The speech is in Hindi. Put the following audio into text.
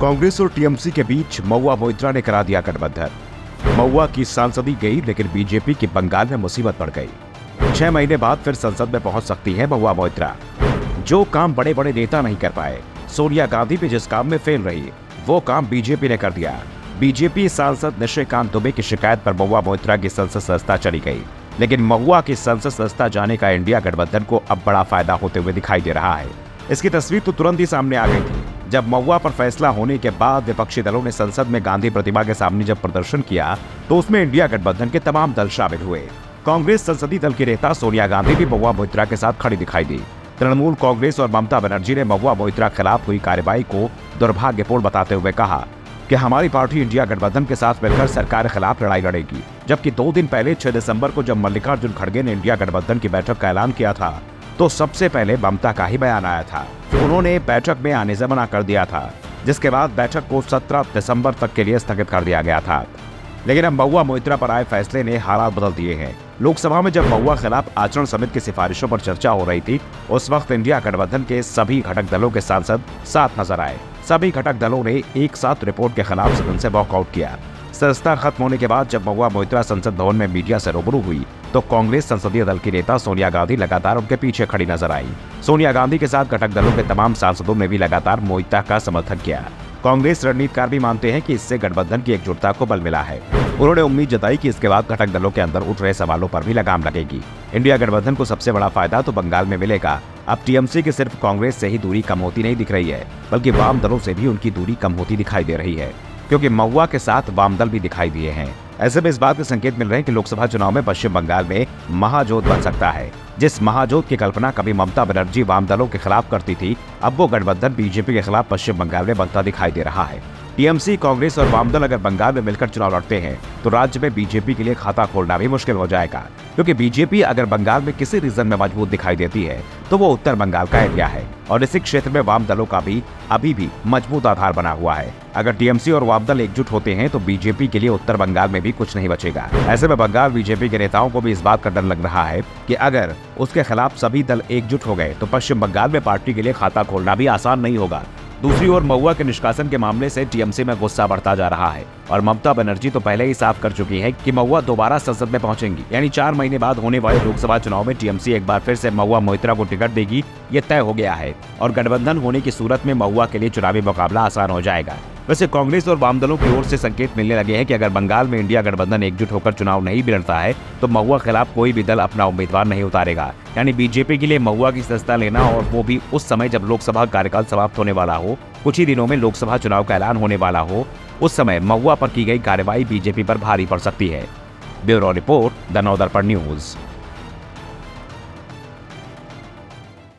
कांग्रेस और टीएमसी के बीच महुआ मोइत्रा ने करा दिया गठबंधन। महुआ की सांसदी गई, लेकिन बीजेपी की बंगाल में मुसीबत पड़ गई। 6 महीने बाद फिर संसद में पहुंच सकती है महुआ मोइत्रा। जो काम बड़े बड़े नेता नहीं कर पाए, सोनिया गांधी भी जिस काम में फेल रही, वो काम बीजेपी ने कर दिया। बीजेपी सांसद निशिकांत दुबे की शिकायत पर महुआ मोइत्रा की संसद सदस्यता चली गई, लेकिन महुआ की संसद सदस्यता जाने का इंडिया गठबंधन को अब बड़ा फायदा होते हुए दिखाई दे रहा है। इसकी तस्वीर तो तुरंत ही सामने आ गई थी जब महुआ पर फैसला होने के बाद विपक्षी दलों ने संसद में गांधी प्रतिमा के सामने जब प्रदर्शन किया तो उसमें इंडिया गठबंधन के तमाम दल शामिल हुए। कांग्रेस संसदीय दल की नेता सोनिया गांधी भी महुआ मोइत्रा के साथ खड़ी दिखाई दी। तृणमूल कांग्रेस और ममता बनर्जी ने महुआ मोइत्रा खिलाफ हुई कार्रवाई को दुर्भाग्यपूर्ण बताते हुए कहा कि हमारी पार्टी इंडिया गठबंधन के साथ मिलकर सरकार के खिलाफ लड़ाई लड़ेगी। जबकि 2 दिन पहले 6 दिसंबर को जब मल्लिकार्जुन खड़गे ने इंडिया गठबंधन की बैठक का ऐलान किया था तो सबसे पहले ममता का ही बयान आया था। उन्होंने बैठक में आने से मना कर दिया था, जिसके बाद बैठक को 17 दिसंबर तक के लिए स्थगित कर दिया गया था। लेकिन अब महुआ मोइत्रा पर आए फैसले ने हालात बदल दिए हैं। लोकसभा में जब महुआ खिलाफ आचरण समिति की सिफारिशों पर चर्चा हो रही थी, उस वक्त इंडिया गठबंधन के सभी घटक दलों के सांसद साथ नजर आए। सभी घटक दलों ने एक साथ रिपोर्ट के खिलाफ सदन से वॉकआउट किया। सदस्यता खत्म होने के बाद जब महुआ मोइत्रा संसद भवन में मीडिया से रूबरू हुई तो कांग्रेस संसदीय दल की नेता सोनिया गांधी लगातार उनके पीछे खड़ी नजर आई। सोनिया गांधी के साथ घटक दलों के तमाम सांसदों ने भी लगातार मोइत्रा का समर्थन किया। कांग्रेस रणनीतिकार भी मानते हैं कि इससे गठबंधन की एकजुटता को बल मिला है। उन्होंने उम्मीद जताई कि इसके बाद घटक दलों के अंदर उठ रहे सवालों पर भी लगाम लगेगी। इंडिया गठबंधन को सबसे बड़ा फायदा तो बंगाल में मिलेगा। अब टीएमसी की सिर्फ कांग्रेस से ही दूरी कम होती नहीं दिख रही है, बल्कि वाम दलों से भी उनकी दूरी कम होती दिखाई दे रही है, क्योंकि महुआ के साथ वाम दल भी दिखाई दिए हैं। ऐसे में इस बात के संकेत मिल रहे हैं कि लोकसभा चुनाव में पश्चिम बंगाल में महाजोत बन सकता है। जिस महाजोत की कल्पना कभी ममता बनर्जी वाम दलों के खिलाफ करती थी, अब वो गठबंधन बीजेपी के खिलाफ पश्चिम बंगाल में बनता दिखाई दे रहा है। टीएमसी, कांग्रेस और वाम दल अगर बंगाल में मिलकर चुनाव लड़ते हैं तो राज्य में बीजेपी के लिए खाता खोलना भी मुश्किल हो जाएगा, क्योंकि बीजेपी अगर बंगाल में किसी रीजन में मजबूत दिखाई देती है तो वो उत्तर बंगाल का एरिया है और इसी क्षेत्र में वाम दलों का भी अभी भी मजबूत आधार बना हुआ है। अगर टीएमसी और वाम दल एकजुट होते हैं तो बीजेपी के लिए उत्तर बंगाल में भी कुछ नहीं बचेगा। ऐसे में बंगाल बीजेपी के नेताओं को भी इस बात का डर लग रहा है कि अगर उसके खिलाफ सभी दल एकजुट हो गए तो पश्चिम बंगाल में पार्टी के लिए खाता खोलना भी आसान नहीं होगा। दूसरी ओर महुआ के निष्कासन के मामले से टीएमसी में गुस्सा बढ़ता जा रहा है और ममता बनर्जी तो पहले ही साफ कर चुकी है कि महुआ दोबारा संसद में पहुंचेंगी। यानी 4 महीने बाद होने वाले लोकसभा चुनाव में टीएमसी एक बार फिर से महुआ मोइत्रा को टिकट देगी, ये तय हो गया है और गठबंधन होने की सूरत में महुआ के लिए चुनावी मुकाबला आसान हो जाएगा। वैसे कांग्रेस और वाम दलों की ओर से संकेत मिलने लगे हैं कि अगर बंगाल में इंडिया गठबंधन एकजुट होकर चुनाव नहीं भी लड़ता है तो महुआ खिलाफ कोई भी दल अपना उम्मीदवार नहीं उतारेगा। यानी बीजेपी के लिए महुआ की सदस्यता लेना, और वो भी उस समय जब लोकसभा कार्यकाल समाप्त होने वाला हो, कुछ ही दिनों में लोकसभा चुनाव का ऐलान होने वाला हो, उस समय महुआ पर की गई कार्रवाई बीजेपी पर भारी पड़ सकती है। Bureau report, the Navdarpan news.